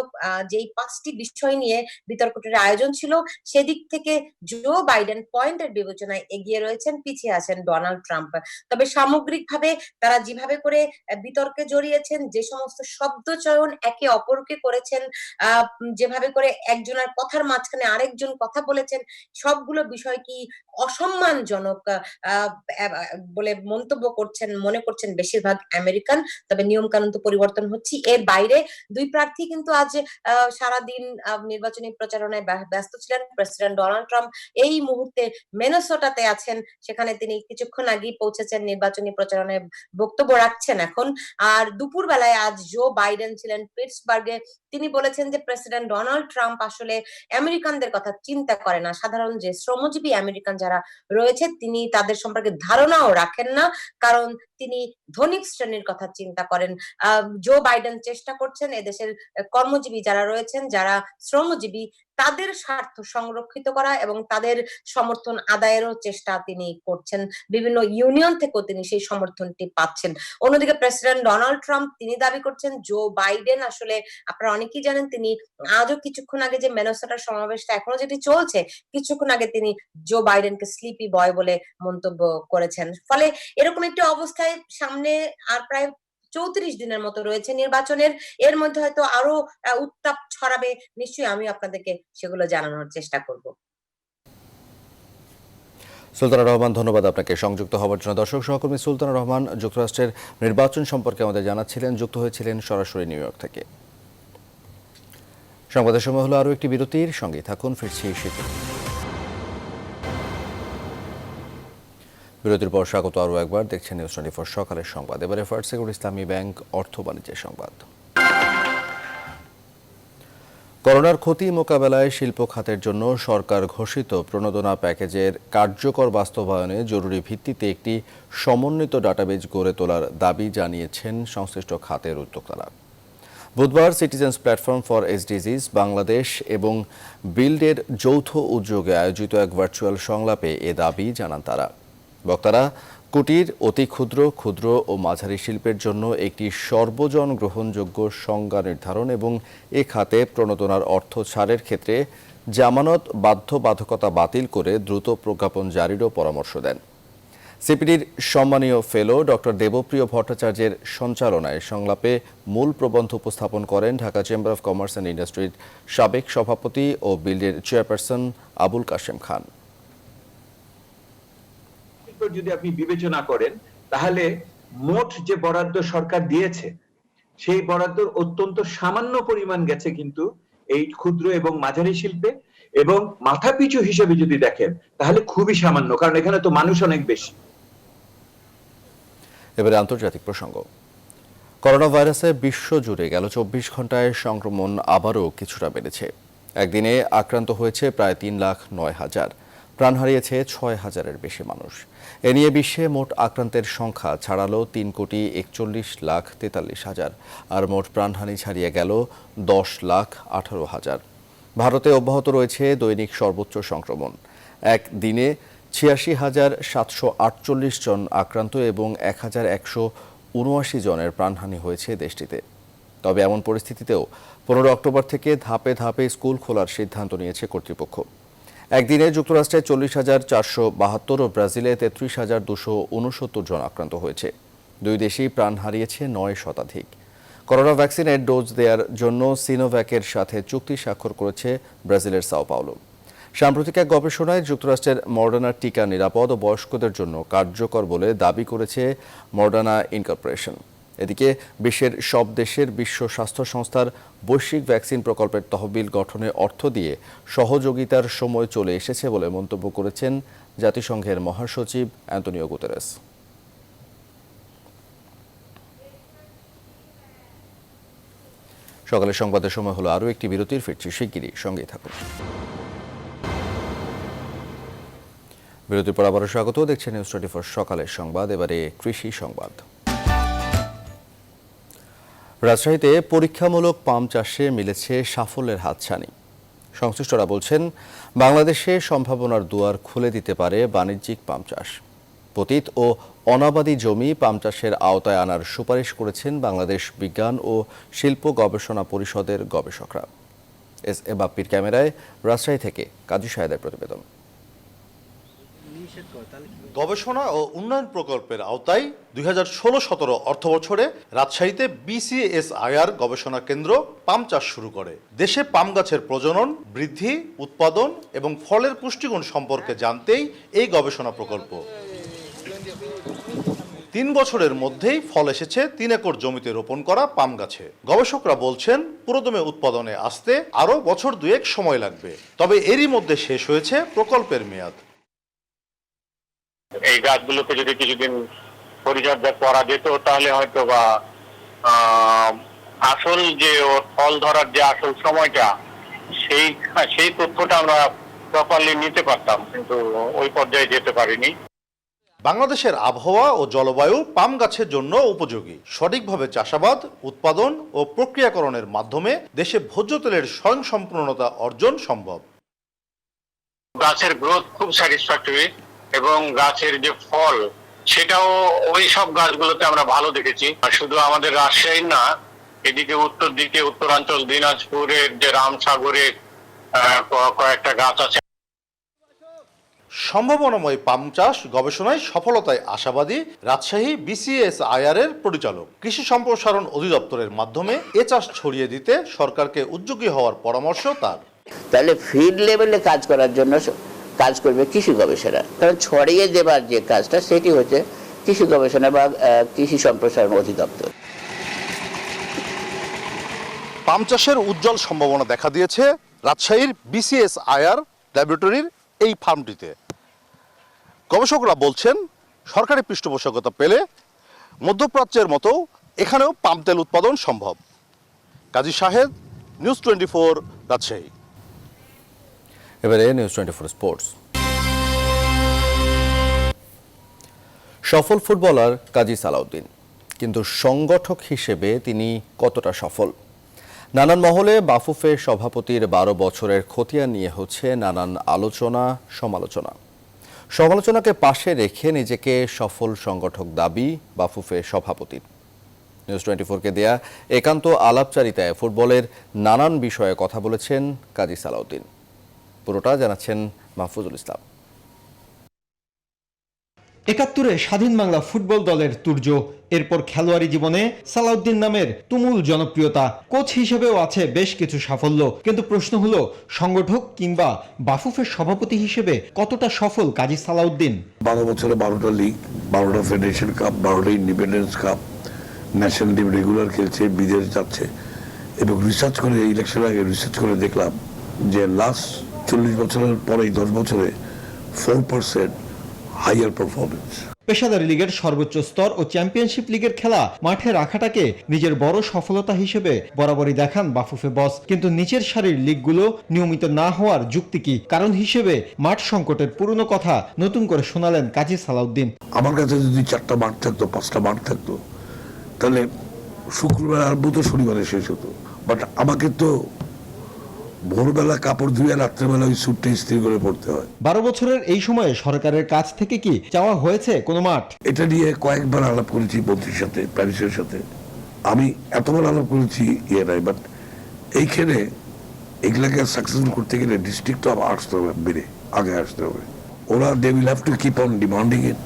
যেই 5টি বিষয় নিয়ে বিতর্কটির আয়োজন ছিল, সেদিক থেকে জো বাইডেন পয়েন্টের বিবেচনায় এগিয়ে রয়েছেন, পিছিয়ে আছেন ডোনাল্ড ট্রাম্প। তবে সামগ্রিকভাবে তারা যেভাবে করে বিতর্কে জড়িয়েছেন, যে সমস্ত শব্দ চয়ন একে অপরকে করেছেন, যেভাবে করে একজনের কথার মাঝখানে আরেকজন কথা বলেছেন, সবগুলো বিষয় কি অসম্মানজনক বলে মন্তব্য করছেন, মনে করছেন বেশিরভাগ আমেরিকান। তবে নিয়ম কানুন তো পরিবর্তন হচ্ছে। এর বাইরে দুই প্রার্থী কিন্তু আজ সারাদিন নির্বাচনী প্রচারণায় ব্যস্ত ছিলেন। প্রেসিডেন্ট ডোনাল্ড ট্রাম্প এই মুহূর্তে মিনেসোটাতে আছেন, সেখানে তিনি কিছুক্ষণ আগেই পৌঁছেছেন, নির্বাচনী প্রচারণায় বক্তব্য রাখছেন এখন। আর দুপুর বেলায় আজ জো বাইডেন ছিলেন পিটসবার্গে। তিনি বলেছেন যে প্রেসিডেন্ট ডোনাল্ড ট্রাম্প আসলে আমেরিকানদের কথা চিন্তা করে না, সাধারণ যে শ্রমজীবী আমেরিকান যারা রয়েছে তিনি তাদের সম্পর্কে ধারণাও রাখেন না, কারণ তিনি ধনিক শ্রেণীর কথা চিন্তা করেন জো বাইডেন চেষ্টা করছেন এদেশের কর্মজীবী যারা রয়েছেন, যারা শ্রমজীবী, তাদের স্বার্থ সংরক্ষিত করা এবং তাদের সমর্থন আদায়েরও চেষ্টা তিনি করছেন। বিভিন্ন ইউনিয়ন থেকেও তিনি সেই সমর্থনটি পাচ্ছেন। অন্যদিকে প্রেসিডেন্ট ডোনাল্ড ট্রাম্প তিনি দাবি করছেন জো বাইডেন, আসলে আপনারা অনেকেই জানেন তিনি আজও কিছুক্ষণ আগে যে মিনেসোটার সমাবেশটা এখনো যেটি চলছে, কিছুক্ষণ আগে তিনি জো বাইডেনকে স্লিপি বয় বলে মন্তব্য করেছেন। ফলে এরকম একটি অবস্থায় সামনে আর প্রায় 34 দিনের মতো রয়েছে নির্বাচনের, এর মধ্যে হয়তো আরো উত্তাপ ছড়াবে, নিশ্চয়ই আমি আপনাদেরকে সেগুলো জানানোর চেষ্টা করব। সুলতানা রহমান, ধন্যবাদ আপনাকে সংযুক্ত হওয়ার জন্য। দর্শক সহকর্মী সুলতানা রহমান যুক্তরাষ্ট্রের নির্বাচন সম্পর্কে আমাদের জানাচ্ছিলেন, যুক্ত হয়েছিলেন সরাসরি নিউ ইয়র্ক থেকে। সংবাদের সময় হলো আরও একটি বিরতির, সঙ্গে থাকুন, ফিরছি শীতে। বিরতির পর স্বাগত আরও একবার, দেখছেন নিউজ 24 সকালের সংবাদ। এবারে ফার্স্ট সিকিউরিটি ইসলামী ব্যাংক অর্থ বাণিজ্যের সংবাদ। করোনার ক্ষতি মোকাবেলায় শিল্প খাতের জন্য সরকার ঘোষিত প্রণোদনা প্যাকেজের কার্যকর বাস্তবায়নে জরুরি ভিত্তিতে একটি সমন্বিত ডাটাবেজ গড়ে তোলার দাবি জানিয়েছেন সংশ্লিষ্ট খাতের উদ্যোক্তারা। বুধবার সিটিজেন্স প্ল্যাটফর্ম ফর এসডিজিস বাংলাদেশ এবং বিল্ডের যৌথ উদ্যোগে আয়োজিত এক ভার্চুয়াল সংলাপে এ দাবি জানান তারা। বক্তারা কুটির, অতি ক্ষুদ্র, ক্ষুদ্র ও মাঝারি শিল্পের জন্য একটি সর্বজন গ্রহণযোগ্য সংজ্ঞা নির্ধারণ এবং এ খাতে প্রণোদনার অর্থ ছাড়ের ক্ষেত্রে জামানত বাধ্যবাধকতা বাতিল করে দ্রুত প্রজ্ঞাপন জারিরও পরামর্শ দেন। সিপিডির সম্মানীয় ফেলো ডক্টর দেবপ্রিয় ভট্টাচার্যের সঞ্চালনায় সংলাপে মূল প্রবন্ধ উপস্থাপন করেন Dhaka chamber of commerce and ইন্ডাস্ট্রির সাবেক সভাপতি ও বিল্ডের চেয়ারপারসন আবুল কাশেম খান। যদি আপনি বিবেচনা করেন তাহলে মোট যে বরাদ্দ সরকার দিয়েছে সেই বরাদ্দ অত্যন্ত সামান্য পরিমাণ গেছে কিন্তু এই ক্ষুদ্র এবং মাঝারি শিল্পে, এবং মাথাপিছু হিসেবে যদি দেখেন তাহলে খুবই সামান্য, কারণ এখানে তো মানুষ অনেক বেশি। এবারে আন্তর্জাতিক প্রসঙ্গ। করোনা ভাইরাসে বিশ্বজুড়ে গেল 24 ঘন্টায় সংক্রমণ আবারও কিছুটা বেড়েছে। একদিনে আক্রান্ত হয়েছে প্রায় 3,09,000, প্রাণ হারিয়েছে 6,000-এর বেশি মানুষ। এ নিয়ে বিশ্বে মোট আক্রান্তের সংখ্যা ছাড়ালো 3,41,43,000, আর মোট প্রাণহানি ছাড়িয়ে গেল 10,18,000। ভারতে অব্যাহত রয়েছে দৈনিক সর্বোচ্চ সংক্রমণ। একদিনে 86,748 জন আক্রান্ত এবং 1,179 জনের প্রাণহানি হয়েছে দেশটিতে। তবে এমন পরিস্থিতিতেও 15 অক্টোবর থেকে ধাপে ধাপে স্কুল খোলার সিদ্ধান্ত নিয়েছে কর্তৃপক্ষ। একদিনে যুক্তরাষ্ট্রে 40,472 ও ব্রাজিলে 33,269 জন আক্রান্ত হয়েছে। দুই দেশেই প্রাণ হারিয়েছে 9 শতাধিক। করোনা ভ্যাকসিনের ডোজ দেওয়ার জন্য সিনোভ্যাকের সাথে চুক্তি স্বাক্ষর করেছে ব্রাজিলের সাও পাওলো। সাম্প্রতিক এক গবেষণায় যুক্তরাষ্ট্রের মডার্নার টিকা নিরাপদ ও বয়স্কদের জন্য কার্যকর বলে দাবি করেছে মডার্না ইনকর্পোরেশন। এদিকে বিশ্বের সব দেশের বিশ্ব স্বাস্থ্য সংস্থার বৈশ্বিক ভ্যাকসিন প্রকল্পের তহবিল গঠনে অর্থ দিয়ে সহযোগিতার সময় চলে এসেছে বলে মন্তব্য করেছেন জাতিসংঘের মহাসচিব অ্যান্তোনিও গুতেরেস। সকালের সংবাদের সময় হলো আরও একটি বিরতির, ফিরছি শিগগিরই, সঙ্গেই থাকুন। বিরতির পর আবারও স্বাগত, দেখছেন নিউজ 24 সকালের সংবাদ। এবারে কৃষি সংবাদ। রাজশাহীতে পরীক্ষামূলক পাম চাষে মিলেছে সাফল্যের হাতছানি। সংশ্লিষ্টরা বলছেন বাংলাদেশে সম্ভাবনার দুয়ার খুলে দিতে পারে বাণিজ্যিক পাম চাষ। পতিত ও অনাবাদী জমি পাম চাষের আওতায় আনার সুপারিশ করেছেন বাংলাদেশ বিজ্ঞান ও শিল্প গবেষণা পরিষদের গবেষকরা। এস এ বাপ্পির ক্যামেরায় রাজশাহী থেকে কাজী সাহেদের প্রতিবেদন। গবেষণা ও উন্নয়ন প্রকল্পের আওতায় 2016-17 অর্থবছরে রাজশাহীতে BCSIR গবেষণা কেন্দ্র পাম চাষ শুরু করে। দেশে পাম গাছের প্রজনন, বৃদ্ধি, উৎপাদন এবং ফলের পুষ্টিগুণ সম্পর্কে জানতেই এই গবেষণা প্রকল্প। 3 বছরের মধ্যেই ফল এসেছে 3 একর জমিতে রোপণ করা পাম গাছে। গবেষকরা বলছেন পুরোদমে উৎপাদনে আসতে আরও বছর 2 সময় লাগবে, তবে এরই মধ্যে শেষ হয়েছে প্রকল্পের মেয়াদ। এই গাছগুলোকে যদি কিছুদিন পরিচর্যা করা যেত তাহলে হয়তো বা আসল যে ওর ফল ধরার যে আসল সময়টা সেই তথ্যটা আমরা প্রপারলি নিতে পারতাম, কিন্তু ওই পর্যায়ে যেতে পারিনি। বাংলাদেশের আবহাওয়া ও জলবায়ু পাম গাছের জন্য উপযোগী। সঠিকভাবে চাষাবাদ, উৎপাদন ও প্রক্রিয়াকরণের মাধ্যমে দেশে ভোজ্য তেলের স্বয়ংসম্পূর্ণতা অর্জন সম্ভব। গাছের গ্রোথ খুব স্যাটিসফ্যাক্টরি এবং গাছের যে ফল সেটাও ওই সব গাছগুলোতে আমরা ভালো দেখেছি। আর শুধু আমাদের রাজশাহী না, এদিকে উত্তর দিকে উত্তরাঞ্চল দিনাজপুরের যে রামসাগরে কয়েকটা গাছ আছে। সম্ভাবনাময় পাম চাষ গবেষণায় সফলতায় আশাবাদী রাজশাহী BCSIR এর পরিচালক। কৃষি সম্প্রসারণ অধিদপ্তরের মাধ্যমে এ চাষ ছড়িয়ে দিতে সরকারকে উদ্যোগী হওয়ার পরামর্শ তার। তাহলে ফিল্ড লেভেলে কাজ করার জন্য কাজ করবে কৃষি গবেষণা, কারণ ছড়িয়ে দেবার যে কাজটা সেটি হচ্ছে কৃষি গবেষণা বা কৃষি সম্প্রসারণ অধিদপ্তর। পাম চাষের উজ্জ্বল সম্ভাবনা দেখা দিয়েছে রাজশাহীর BCSIR ল্যাবরেটরির এই ফার্মটিতে। গবেষকরা বলছেন সরকারি পৃষ্ঠপোষকতা পেলে মধ্যপ্রাচ্যের মতো এখানেও পাম তেল উৎপাদন সম্ভব। কাজী শাহেদ, নিউজ 24, রাজশাহী। এবারে নিউজ 24 স্পোর্টস। সফল ফুটবলার কাজী সালাউদ্দিন, কিন্তু সংগঠক হিসেবে তিনি কতটা সফল? নানান মহলে বাফুফে সভাপতির 12 বছরের খতিয়ান নিয়ে হচ্ছে নানান আলোচনা সমালোচনাকে পাশে রেখে নিজেকে সফল সংগঠক দাবি বাফুফে সভাপতির। নিউজ 24কে দেয়া একান্ত আলাপচারিতায় ফুটবলের নানান বিষয়ে কথা বলেছেন কাজী সালাউদ্দিন। পুরোটা জানাচ্ছেন মাহফুজুল ইসলাম। ৭১-এ স্বাধীন বাংলা ফুটবল দলের তুর্য, এরপর খেলোয়াড়ি জীবনে সালাউদ্দিন নামের তুমুল জনপ্রিয়তা, কোচ হিসেবেও আছে বেশ কিছু সাফল্য। কিন্তু প্রশ্ন হলো, সংগঠক কিংবা বাফুফের সভাপতি হিসেবে কতটা সফল কাজী সালাউদ্দিন? 12 বছরে 12টা লিগ, 12টা ফেডারেশন কাপ, 12টা independence cup, national team regular খেলছে, বিদেশ যাচ্ছে। এবং রিসার্চ করে, ইলেকশন আগে রিসার্চ করে দেখলাম যে লাস্ট 40 বছরের পরে 10 বছরে 4% হাইয়ার পারফরমেন্স। পেশাদারি লিগের সর্বোচ্চ স্তর ও চ্যাম্পিয়নশিপ লিগের খেলা মাঠে রাখাটাকে নিজের বড় সফলতা হিসেবে বরাবরই দেখান বাফুফে বস। কিন্তু নিচের সারির লিগগুলো নিয়মিত না হওয়ার যুক্তি কি? কারণ হিসেবে মাঠ সংকটের পুরনো কথা নতুন করে শোনালেন কাজী সালাউদ্দিন। আমার কাছে যদি 4টা মাঠ থাকতো, 5টা মাঠ থাকতো, তাহলে শুক্রবার আরম্ভ তো শনিবারে শেষ হতো। বাট আমাকে তো ভোরবেলা কাপড় ধুয়ে রাত্রেবেলা ওই স্যুটটা ইস্ত্রি করে পড়তে হয়। 12 বছরের এই সময়ে সরকারের কাছ থেকে কি চাওয়া হয়েছে কোনো মাঠ? এটা নিয়ে কয়েকবার আলাপ করেছি মন্ত্রীর সাথে, প্যারিসের সাথে। আমি এতবার আলাপ করেছি নাই, বাট এইখানে এগুলাকে সাকসেসফুল করতে গেলে ডিস্ট্রিক্ট তো আসতে হবে, বেড়ে আগে আসতে হবে। ওরা they will have to keep on demanding it,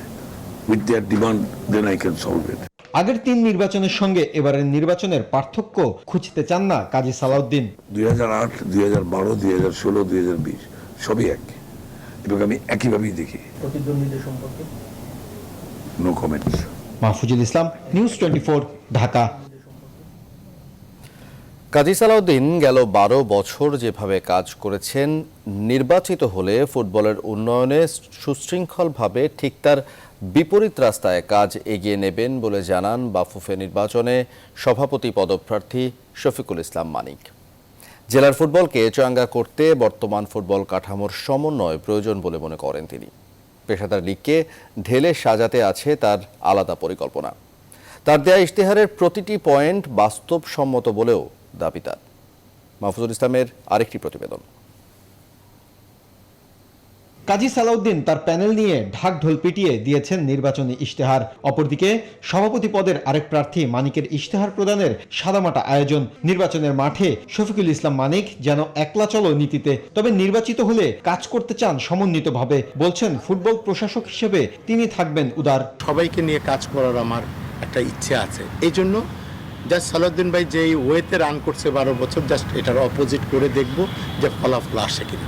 with their demand then I can solve it. আগের 3 নির্বাচনের সঙ্গে এবারের নির্বাচনের পার্থক্য খুঁজতে চান না কাজী সালাউদ্দিন। 2008, 2012, 2016, 2020 সবই এক, এবং আমি একইভাবেই দেখি। প্রতিদ্বন্দ্বীদের সম্পর্কে নো কমেন্টস। মাহফুজুল ইসলাম, নিউজ 24, ঢাকা। কাজী সালাউদ্দিন গেল 12 বছর যেভাবে কাজ করেছেন, নির্বাচিত হলে ফুটবলের উন্নয়নে সুশৃঙ্খলভাবে ঠিক তার বিপরীত রাস্তায় কাজ এগিয়ে নেবেন বলে জানান বাফুফে নির্বাচনে সভাপতি পদপ্রার্থী শফিকুল ইসলাম মানিক। জেলার ফুটবলকে চাঙ্গা করতে বর্তমান ফুটবল কাঠামোর সমন্বয় প্রয়োজন বলে মনে করেন তিনি। পেশাদার লিগকে ঢেলে সাজাতে আছে তার আলাদা পরিকল্পনা। তার দেয়া ইশতেহারের প্রতিটি পয়েন্ট বাস্তবসম্মত বলেও দাবি তার। মাহফুজুল ইসলামের আরেকটি প্রতিবেদন। কাজী সালাউদ্দিন তার প্যানেল নিয়ে ঢাক ঢোল পিটিয়ে দিয়েছেন নির্বাচনী ইশতেহার। অপরদিকে সভাপতি পদের আরেক প্রার্থী মানিকের ইশতেহার প্রদানের সাদামাটা আয়োজন। নির্বাচনের মাঠে শফিকুল ইসলাম মানিক যেন একলা চলো নীতিতে, তবে নির্বাচিত হলে কাজ করতে চান সমন্বিতভাবে। বলছেন ফুটবল প্রশাসক হিসেবে তিনি থাকবেন উদার। সবাইকে নিয়ে কাজ করার আমার একটা ইচ্ছে আছে। এই জন্য জাস্ট সালাউদ্দিন ভাই যেই ওয়েতে রান করছে 12 বছর, জাস্ট এটার অপোজিট করে দেখব যে ফলাফল আসে কিনা।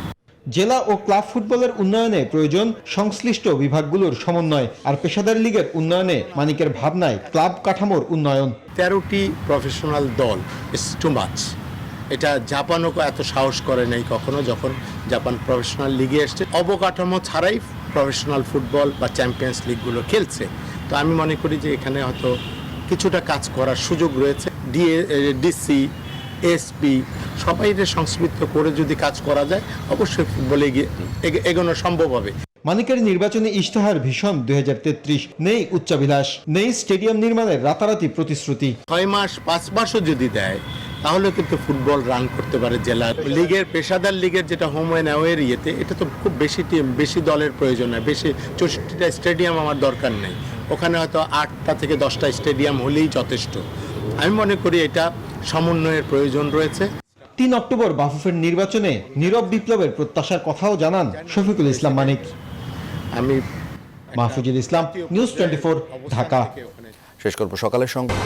জেলা ও ক্লাব ফুটবলের উন্নয়নে প্রয়োজন সংশ্লিষ্ট বিভাগগুলোর সমন্বয়, আর পেশাদার লিগের উন্নয়নে মানিকের ভাবনায় ক্লাব কাঠামোর উন্নয়ন। 13টি প্রফেশনাল দল, ইটস টু মাচ। এটা জাপানও এত সাহস করে নাই কখনো, যখন জাপান প্রফেশনাল লিগে এসছে। অবকাঠামো ছাড়াই প্রফেশনাল ফুটবল বা চ্যাম্পিয়ন্স লিগগুলো খেলছে। তো আমি মনে করি যে এখানে হয়তো কিছুটা কাজ করার সুযোগ রয়েছে। ডিসি, এসপি সবাইকে সংশ্লিষ্ট করে যদি কাজ করা যায়, অবশ্যই ফুটবলে এগোনো সম্ভব হবে। মানিকের নির্বাচনী ইশতেহার ভীষণ 2033, নেই উচ্চাভিলাষ, নেই স্টেডিয়াম নির্মাণের রাতারাতি প্রতিশ্রুতি। 6 মাস 5 মাসও যদি দেয় তাহলে কিন্তু ফুটবল রান করতে পারে জেলা লিগের, পেশাদার লিগের যেটা হোম অ্যান্ড অ্যাওয়ের ইয়েতে, এটা তো খুব বেশি টিম, বেশি দলের প্রয়োজন হয়, বেশি 64টা স্টেডিয়াম আমার দরকার নেই, ওখানে হয়তো 8টা থেকে 10টা স্টেডিয়াম হলেই যথেষ্ট। আমি মনে করি এটা সমন্বয়ের প্রয়োজন রয়েছে। 3 অক্টোবর বাফুফের নির্বাচনে নীরব বিপ্লবের প্রত্যাশার কথাও জানান শফিকুল ইসলাম মানিক। আমি মাহফুজুল ইসলাম, নিউজ 24, ঢাকা। শেষ করব সকালের সংবাদ।